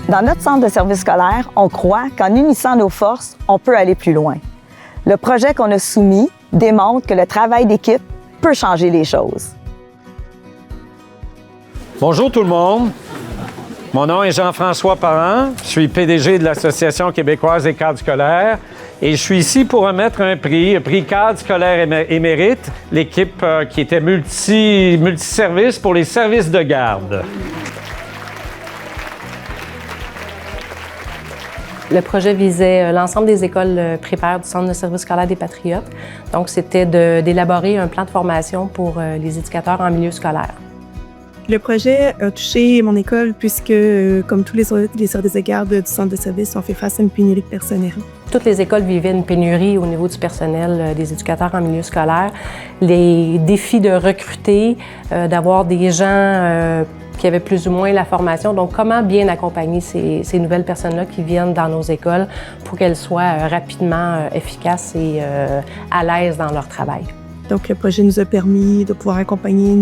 Dans notre centre de service scolaire, on croit qu'en unissant nos forces, on peut aller plus loin. Le projet qu'on a soumis démontre que le travail d'équipe peut changer les choses. Bonjour tout le monde. Mon nom est Jean-François Parent. Je suis PDG de l'Association québécoise des cadres scolaires et je suis ici pour remettre un prix cadre scolaire émérite, l'équipe qui était multiservice pour les services de garde. Le projet visait l'ensemble des écoles primaires du Centre de service scolaire des Patriotes. Donc, c'était d'élaborer un plan de formation pour les éducateurs en milieu scolaire. Le projet a touché mon école puisque, comme tous les autres, les services de garde du centre de service ont fait face à une pénurie de personnel. Toutes les écoles vivaient une pénurie au niveau du personnel des éducateurs en milieu scolaire. Les défis de recruter, d'avoir des gens qui avaient plus ou moins la formation. Donc, comment bien accompagner ces nouvelles personnes-là qui viennent dans nos écoles pour qu'elles soient rapidement efficaces et à l'aise dans leur travail. Donc, le projet nous a permis de pouvoir accompagner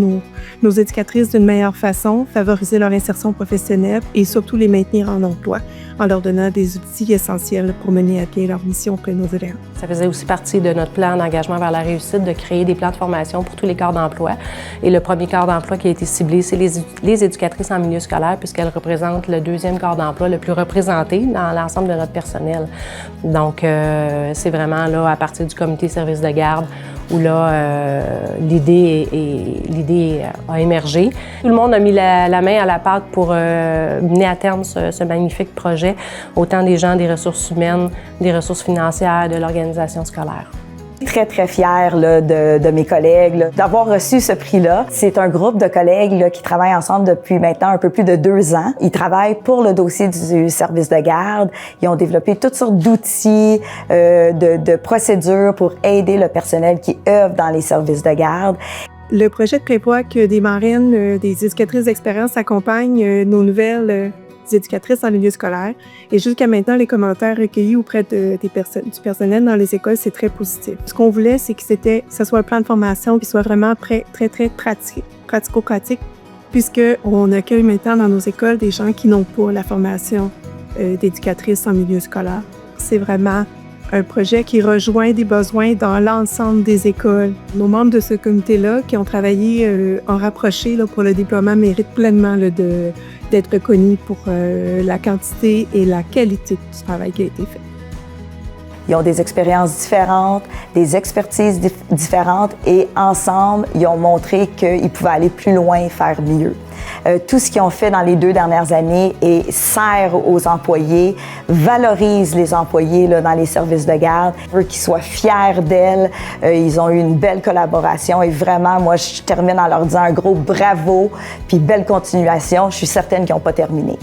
nos éducatrices d'une meilleure façon, favoriser leur insertion professionnelle et surtout les maintenir en emploi en leur donnant des outils essentiels pour mener à bien leur mission auprès de nos élèves. Ça faisait aussi partie de notre plan d'engagement vers la réussite de créer des plans de formation pour tous les corps d'emploi. Et le premier corps d'emploi qui a été ciblé, c'est les éducatrices en milieu scolaire puisqu'elles représentent le deuxième corps d'emploi le plus représenté dans l'ensemble de notre personnel. Donc, c'est vraiment là, à partir du comité service de garde, où là, l'idée a émergé. Tout le monde a mis la main à la pâte pour mener à terme ce magnifique projet, autant des gens des ressources humaines, des ressources financières, de l'organisation scolaire. Très, très fière là, de mes collègues d'avoir reçu ce prix-là. C'est un groupe de collègues là, qui travaillent ensemble depuis maintenant un peu plus de 2 ans. Ils travaillent pour le dossier du service de garde. Ils ont développé toutes sortes d'outils, de procédures pour aider le personnel qui œuvre dans les services de garde. Le projet prévoit que des marraines, des éducatrices d'expérience accompagnent nos nouvelles éducatrices en milieu scolaire. Et jusqu'à maintenant, les commentaires recueillis auprès du personnel dans les écoles, c'est très positif. Ce qu'on voulait, c'est que ce soit un plan de formation qui soit vraiment très pratico-pratique, puisqu'on accueille maintenant dans nos écoles des gens qui n'ont pas la formation d'éducatrice en milieu scolaire. C'est vraiment un projet qui rejoint des besoins dans l'ensemble des écoles. Nos membres de ce comité-là, qui ont travaillé en rapproché là, pour le déploiement, méritent pleinement là, d'être reconnus pour la quantité et la qualité du travail qui a été fait. Ils ont des expériences différentes, des expertises différentes et ensemble, ils ont montré qu'ils pouvaient aller plus loin et faire mieux. Tout ce qu'ils ont fait dans les 2 dernières années sert aux employés, valorise les employés là, dans les services de garde, veut qu'ils soient fiers d'elles. Ils ont eu une belle collaboration et vraiment, moi, je termine en leur disant un gros bravo puis belle continuation. Je suis certaine qu'ils n'ont pas terminé.